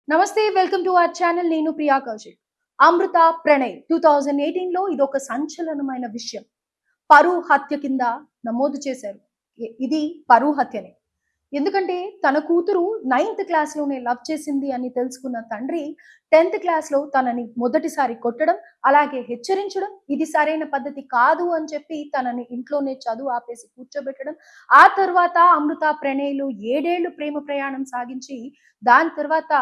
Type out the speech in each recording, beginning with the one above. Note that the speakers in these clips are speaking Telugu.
నమస్తే, వెల్కమ్ టు అవర్ ఛానల్. నేను ప్రియా కౌశిక్. అమృత ప్రణయ్ 2018లో ఇదొక సంచలనమైన విషయం. పరువు హత్య కింద నమోదు చేశారు. ఇది పరువు హత్యనే. ఎందుకంటే తన కూతురు 9th క్లాస్‌లోనే లవ్ చేసింది అని తెలుసుకున్న తండ్రి 10th క్లాస్‌లో తనని మొదటిసారి కొట్టడం, అలాగే హెచ్చరించడం, ఇది సరైన పద్ధతి కాదు అని చెప్పి తనని ఇంట్లోనే చదువు ఆపేసి కూర్చోబెట్టడం. ఆ తర్వాత అమృత ప్రణయ్‌లు 7 ఏళ్లు ప్రేమ ప్రయాణం సాగించి దాని తర్వాత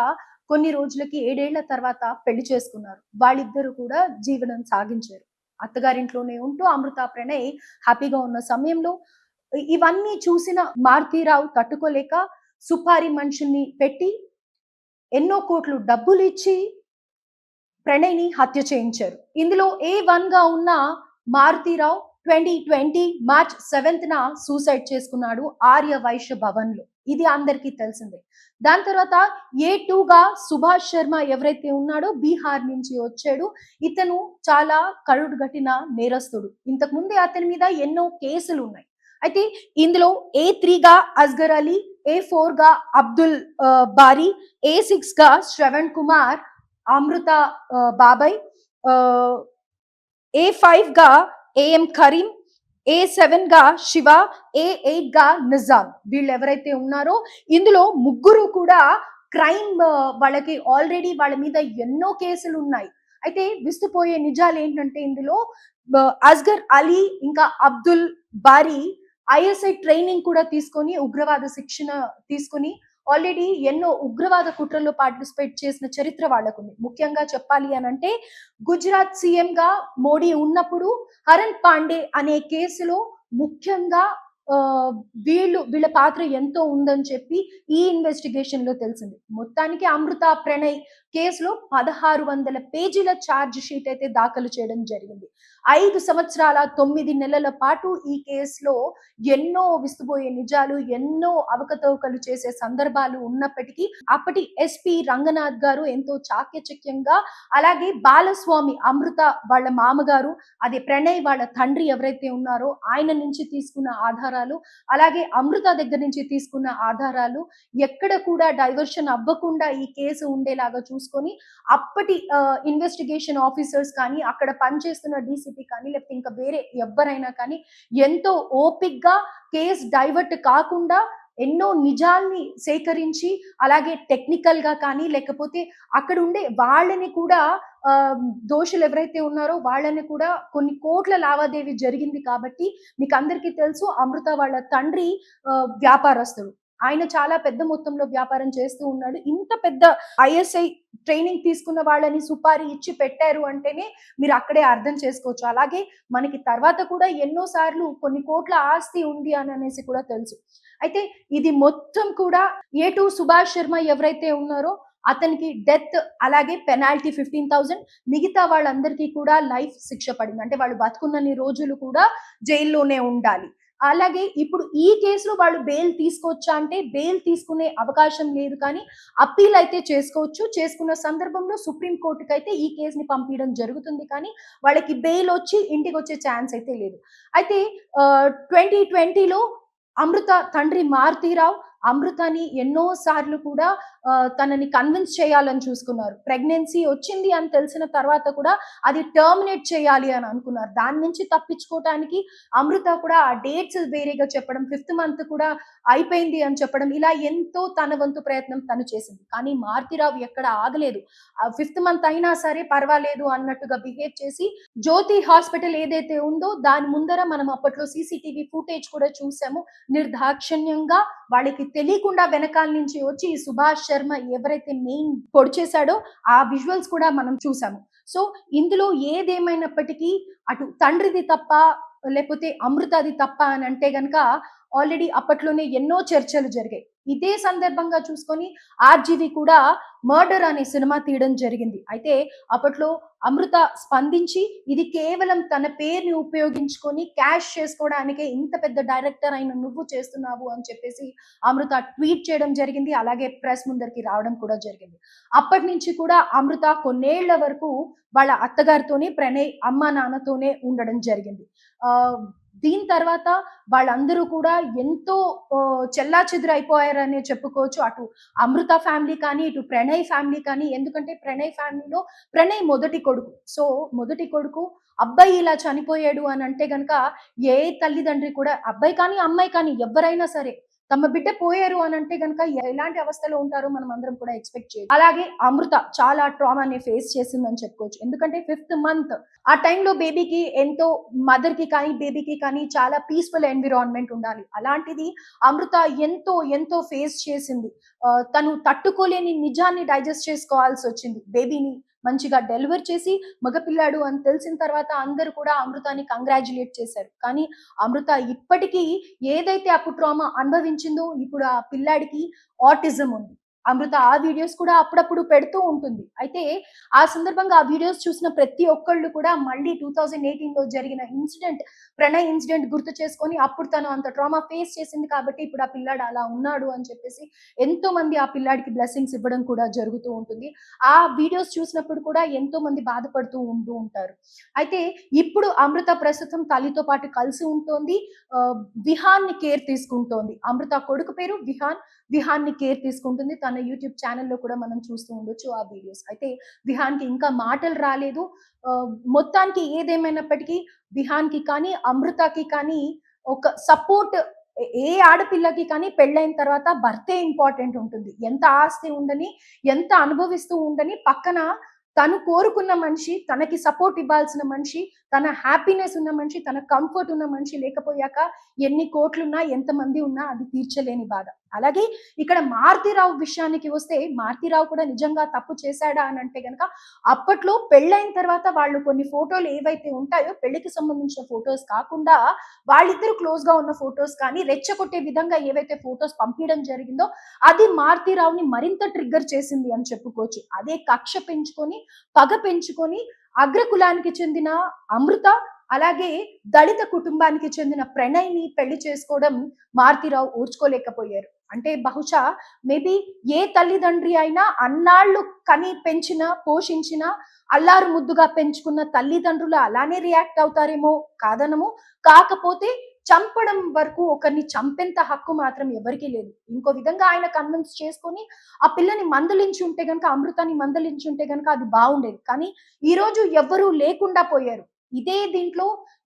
కొన్ని రోజులకి 7 ఏళ్ల తర్వాత పెళ్లి చేసుకున్నారు. వాళ్ళిద్దరూ కూడా జీవనం సాగించారు. అత్తగారింట్లోనే ఉంటూ అమృత ప్రణయ్ హ్యాపీగా ఉన్న సమయంలో ఇవన్నీ చూసిన మారుతీరావు తట్టుకోలేక సుపారి మనుషుల్ని పెట్టి ఎన్నో కోట్లు డబ్బులిచ్చి ప్రణయ్‌ని హత్య చేయించారు. ఇందులో A1 గా ఉన్న మారుతీరావు 2020 మార్చ్ 7న సూసైడ్ చేసుకున్నాడు ఆర్య వైశ్య భవన్‌లో. ఇది అందరికీ తెలిసిందే. దాని తర్వాత A2గా సుభాష్ శర్మ ఎవరైతే ఉన్నాడో బీహార్ నుంచి వచ్చాడు. ఇతను చాలా కరుడుగట్టిన నేరస్తుడు. ఇంతకు ముందే అతని మీద ఎన్నో కేసులున్నాయి. అయితే ఇందులో A3గా అస్గర్ అలీ, A4గా అబ్దుల్ బారీ, A6గా శ్రవణ్ కుమార్, అమృత బాబాయ్, A5గా ఏఎం కరీం, A7గా శివ, A8గా నిజాం. వీళ్ళు ఎవరైతే ఉన్నారో ఇందులో ముగ్గురు కూడా క్రైమ్, వాళ్ళకి ఆల్రెడీ వాళ్ళ మీద ఎన్నో కేసులు ఉన్నాయి. అయితే విస్తుపోయే నిజాలు ఏంటంటే ఇందులో అస్గర్ అలీ ఇంకా అబ్దుల్ బారీ ఐఎస్ఐ ట్రైనింగ్ కూడా తీసుకొని ఉగ్రవాద శిక్షణ తీసుకొని ఆల్రెడీ ఎన్నో ఉగ్రవాద కుట్రల్లో పార్టిసిపేట్ చేసిన చరిత్ర వాళ్ళకుంది. ముఖ్యంగా చెప్పాలి అనంటే గుజరాత్ సీఎంగా మోడీ ఉన్నప్పుడు హరణ్ పాండే అనే కేసులో ముఖ్యంగా వీళ్ళ పాత్ర ఎంతో ఉందని చెప్పి ఈ ఇన్వెస్టిగేషన్ లో తెలిసింది. మొత్తానికి అమృత ప్రణయ్ కేసులో 1600 పేజీల ఛార్జ్ షీట్ అయితే దాఖలు చేయడం జరిగింది. 5 సంవత్సరాల 9 నెలల పాటు ఈ కేసులో ఎన్నో విస్తుపోయే నిజాలు, ఎన్నో అవకతవకలు చేసే సందర్భాలు ఉన్నప్పటికీ అప్పటి ఎస్పీ రంగనాథ్ గారు ఎంతో చాకచక్యంగా, అలాగే బాలస్వామి అమృత వాళ్ళ మామగారు, అదే ప్రణయ్ వాళ్ళ తండ్రి ఎవరైతే ఉన్నారో ఆయన నుంచి తీసుకున్న ఆధారాలు, అలాగే అమృత దగ్గర నుంచి తీసుకున్న ఆధారాలు ఎక్కడ కూడా డైవర్షన్ అవ్వకుండా ఈ కేసు ఉండేలాగా చూసుకొని అప్పటి ఇన్వెస్టిగేషన్ ఆఫీసర్స్ కానీ, అక్కడ పనిచేస్తున్న డీసీపీ కానీ, లేకపోతే ఇంకా వేరే ఎవ్వరైనా కానీ ఎంతో ఓపిక్గా కేసు డైవర్ట్ కాకుండా ఎన్నో నిజాల్ని సేకరించి, అలాగే టెక్నికల్ గా కానీ లేకపోతే అక్కడ ఉండే వాళ్ళని కూడా దోషులు ఎవరైతే ఉన్నారో వాళ్ళని కూడా కొన్ని కోట్ల లావాదేవీ జరిగింది కాబట్టి మీకు అందరికీ తెలుసు అమృత వాళ్ళ తండ్రి వ్యాపారస్తుడు. ఆయన చాలా పెద్ద మొత్తంలో వ్యాపారం చేస్తూ ఉన్నాడు. ఇంత పెద్ద ఐఎస్ఐ ట్రైనింగ్ తీసుకున్న వాళ్ళని సుపారీ ఇచ్చి పెట్టారు అంటేనే మీరు అక్కడే అర్థం చేసుకోవచ్చు. అలాగే మనకి తర్వాత కూడా ఎన్నో సార్లు కొన్ని కోట్ల ఆస్తి ఉంది అని అనేసి కూడా తెలుసు. అయితే ఇది మొత్తం కూడా A2 సుభాష్ శర్మ ఎవరైతే ఉన్నారో అతనికి డెత్, అలాగే పెనాల్టీ 15,000, మిగతా వాళ్ళందరికీ కూడా లైఫ్ శిక్ష పడింది. అంటే వాళ్ళు బతుకున్నన్ని రోజులు కూడా జైల్లోనే ఉండాలి. అలాగే ఇప్పుడు ఈ కేసులో వాళ్ళు బెయిల్ తీసుకోవచ్చా అంటే బెయిల్ తీసుకునే అవకాశం లేదు, కానీ అప్పీల్ అయితే చేసుకోవచ్చు. చేసుకున్న సందర్భంలో సుప్రీం కోర్టుకి అయితే ఈ కేసుని పంపించడం జరుగుతుంది, కానీ వాళ్ళకి బెయిల్ వచ్చి ఇంటికి వచ్చే ఛాన్స్ అయితే లేదు. అయితే 2020లో అమృత తండ్రి మారుతీరావు అమృతని ఎన్నో సార్లు కూడా తనని కన్విన్స్ చేయాలని చూసుకున్నారు. ప్రెగ్నెన్సీ వచ్చింది అని తెలిసిన తర్వాత కూడా అది టర్మినేట్ చేయాలి అని అనుకున్నారు. దాని నుంచి తప్పించుకోవటానికి అమృత కూడా ఆ డేట్స్ వేరేగా చెప్పడం, 5th మంత్ కూడా అయిపోయింది అని చెప్పడం, ఇలా ఎంతో తన వంతు ప్రయత్నం తను చేసింది. కానీ మారుతీరావు ఎక్కడ ఆగలేదు. 5th మంత్ అయినా సరే పర్వాలేదు అన్నట్టుగా బిహేవ్ చేసి జ్యోతి హాస్పిటల్ ఏదైతే ఉందో దాని ముందర మనం అప్పట్లో సీసీటీవీ ఫుటేజ్ కూడా చూసాము. నిర్దాక్షిణ్యంగా వాళ్ళకి తెలియకుండా వెనకాల నుంచి వచ్చి ఈ సుభాష్ శర్మ ఎవరైతే మెయిన్ పొడి చేశాడో ఆ విజువల్స్ కూడా మనం చూసాము. సో ఇందులో ఏదేమైనప్పటికీ అటు తండ్రిది తప్ప లేకపోతే అమృతది తప్ప అని అంటే గనక ఆల్రెడీ అప్పట్లోనే ఎన్నో చర్చలు జరిగాయి. ఇదే సందర్భంగా చూసుకొని ఆర్జీవి కూడా మర్డర్ అనే సినిమా తీయడం జరిగింది. అయితే అప్పట్లో అమృత స్పందించి ఇది కేవలం తన పేరుని ఉపయోగించుకొని క్యాష్ చేసుకోవడానికే ఇంత పెద్ద డైరెక్టర్ అయిన నువ్వు చేస్తున్నావు అని చెప్పేసి అమృత ట్వీట్ చేయడం జరిగింది. అలాగే ప్రెస్ ముందరికి రావడం కూడా జరిగింది. అప్పటి నుంచి కూడా అమృత కొన్నేళ్ల వరకు వాళ్ళ అత్తగారితోనే, ప్రణయ్ అమ్మ నాన్నతోనే ఉండడం జరిగింది. దీని తర్వాత వాళ్ళందరూ కూడా ఎంతో చెల్లాచెదురైపోయారనే చెప్పుకోవచ్చు. అటు అమృత ఫ్యామిలీ కానీ, ఇటు ప్రణయ్ ఫ్యామిలీ కానీ. ఎందుకంటే ప్రణయ్ ఫ్యామిలీలో ప్రణయ్ మొదటి కొడుకు. సో, మొదటి కొడుకు అబ్బాయి ఇలా చనిపోయాడు అనంటే గనక ఏ తల్లిదండ్రి కూడా అబ్బాయి కానీ, అమ్మాయి కానీ ఎవ్వరైనా సరే తమ బిడ్డ పోయారు అనంటే గనక ఎలాంటి అవస్థలో ఉంటారో మనం అందరం కూడా ఎక్స్‌పెక్ట్ చేయొచ్చు. అలాగే అమృత చాలా ట్రామాని ఫేస్ చేసిందని చెప్పుకోవచ్చు. ఎందుకంటే 5th మంత్ ఆ టైంలో బేబీకి ఎంతో మదర్‌కి కానీ, బేబీకి కానీ చాలా పీస్‌ఫుల్ ఎన్విరాన్మెంట్ ఉండాలి. అలాంటిది అమృత ఎంతో ఫేస్ చేసింది. తను తట్టుకోలేని నిజాన్ని డైజెస్ట్ చేసుకోవాల్సొచ్చింది. బేబీని మంచిగా డెలివర్ చేసి మగపిల్లాడు అని తెలిసిన తర్వాత అందరూ కూడా అమృతాని కంగ్రాచ్యులేట్ చేశారు. కానీ అమృత ఇప్పటికీ ఏదైతే అప్పుడు ట్రామా అనుభవించిందో ఇప్పుడు ఆ పిల్లాడికి ఆటిజం ఉంది. అమృత ఆ వీడియోస్ కూడా అప్పుడప్పుడు పెడుతూ ఉంటుంది. అయితే ఆ సందర్భంగా ఆ వీడియోస్ చూసిన ప్రతి ఒక్కళ్ళు కూడా మళ్ళీ 2018లో జరిగిన ప్రణయ్ ఇన్సిడెంట్ గుర్తు చేసుకొని అప్పుడు తను అంత ట్రామా ఫేస్ చేసింది కాబట్టి ఇప్పుడు ఆ పిల్లాడు అలా ఉన్నాడు అని చెప్పేసి ఎంతో మంది ఆ పిల్లాడికి బ్లెస్సింగ్స్ ఇవ్వడం కూడా జరుగుతూ ఉంటుంది. ఆ వీడియోస్ చూసినప్పుడు కూడా ఎంతో మంది బాధపడుతూ ఉంటూ ఉంటారు. అయితే ఇప్పుడు అమృత ప్రస్తుతం తల్లితో పాటు కలిసి ఉంటోంది. విహాన్‌ని కేర్ తీసుకుంటోంది. అమృత కొడుకు పేరు విహాన్‌ని కేర్ తీసుకుంటుంది. తన యూట్యూబ్ ఛానెల్‌లో కూడా మనం చూస్తూ ఉండొచ్చు ఆ వీడియోస్. అయితే విహాన్‌కి ఇంకా మాటలు రాలేదు. మొత్తానికి ఏదేమైనప్పటికీ విహాన్‌కి కానీ, అమృతకి కానీ ఒక సపోర్ట్ ఏ ఆడపిల్లకి కానీ పెళ్ళైన తర్వాత భర్తే ఇంపార్టెంట్ ఉంటుంది. ఎంత ఆస్తి ఉండని, ఎంత అనుభవిస్తూ ఉండని పక్కన తను కోరుకున్న మనిషి, తనకి సపోర్ట్ ఇవ్వాల్సిన మనిషి, తన హ్యాపీనెస్ ఉన్న మనిషి, తన కంఫర్ట్ ఉన్న మనిషి లేకపోయాక ఎన్ని కోట్లున్నా, ఎంతమంది ఉన్నా అది తీర్చలేని బాధ. అలాగే ఇక్కడ మారుతీరావు విషయానికి వస్తే, మారుతీరావు కూడా నిజంగా తప్పు చేశాడా అనంటే గనక, అప్పట్లో పెళ్ళైన తర్వాత వాళ్ళు కొన్ని ఫోటోలు ఏవైతే ఉంటాయో, పెళ్లికి సంబంధించిన ఫోటోస్ కాకుండా, వాళ్ళిద్దరూ క్లోజ్‌గా ఉన్న ఫోటోస్ కానీ, రెచ్చగొట్టే విధంగా ఏవైతే ఫోటోస్ పంపియడం జరిగిందో, అది మారుతీరావుని మరింత ట్రిగ్గర్ చేసింది అని చెప్పుకోవచ్చు. అదే కక్ష పెంచుకొని, పగ పెంచుకొని, అగ్రకులానికి చెందిన అమృత, అలాగే దళిత కుటుంబానికి చెందిన ప్రణయ్‌ని పెళ్లి చేసుకోవడం మారుతీరావు ఓర్చుకోలేకపోయారు. అంటే బహుశా మేబీ ఏ తల్లిదండ్రి అయినా అన్నాళ్ళు కని పెంచిన, పోషించిన, అల్లారు ముద్దుగా పెంచుకున్న తల్లిదండ్రులు అలానే రియాక్ట్ అవుతారేమో కాదనము. కాకపోతే చంపడం వరకు ఒకరిని చంపేంత హక్కు మాత్రం ఎవరికీ లేదు. ఇంకో విధంగా ఆయన కన్విన్స్ చేసుకొని ఆ పిల్లని మందలించి ఉంటే గనక, అమృతాన్ని మందలించి ఉంటే గనక అది బావుండేది. కానీ ఈరోజు ఎవ్వరూ లేకుండా పోయారు.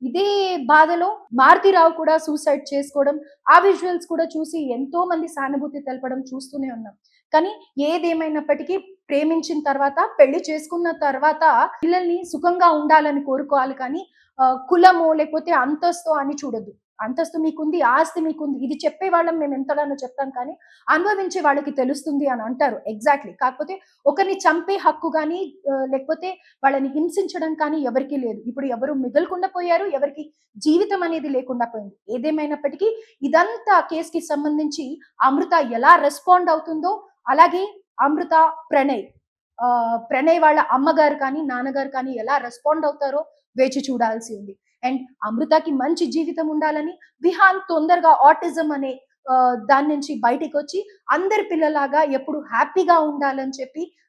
ఇదే బాధలో మారుతీరావు కూడా సూసైడ్ చేసుకోవడం, ఆ విజువల్స్ కూడా చూసి ఎంతో మంది సానుభూతి తెలపడం చూస్తూనే ఉన్నాం. కానీ ఏదేమైనప్పటికీ ప్రేమించిన తర్వాత, పెళ్లి చేసుకున్న తర్వాత పిల్లల్ని సుఖంగా ఉండాలని కోరుకోవాలి కానీ కులమో లేకపోతే అంతస్తో అని చూడొద్దు. అంతస్తు మీకుంది, ఆస్తి మీకుంది. ఇది చెప్పేవాళ్ళం మేము ఎంతగానో చెప్తాం కానీ, అనుభవించే వాళ్ళకి తెలుస్తుంది అని అంటారు. ఎగ్జాక్ట్‌లీ. కాకపోతే ఒకరిని చంపే హక్కు గాని లేకపోతే వాళ్ళని హింసించడం కానీ ఎవరికీ లేదు. ఇప్పుడు ఎవరు మిగలకుండా పోయారు. ఎవరికీ జీవితం అనేది లేకుండా పోయింది. ఏదేమైనప్పటికీ ఇదంతా కేస్‌కి సంబంధించి అమృత ఎలా రెస్పాండ్ అవుతుందో, అలాగే అమృత, ప్రణయ్ ప్రణయ్ వాళ్ళ అమ్మగారు కానీ, నాన్నగారు కానీ ఎలా రెస్పాండ్ అవుతారో వేచి చూడాల్సి ఉంది. అండ్ అమృతకి మంచి జీవితం ఉండాలని, విహాన్ తొందరగా ఆటిజం అనే దాని నుంచి బయటికొచ్చి అందరి పిల్లలాగా ఎప్పుడు హ్యాపీగా ఉండాలని చెప్పి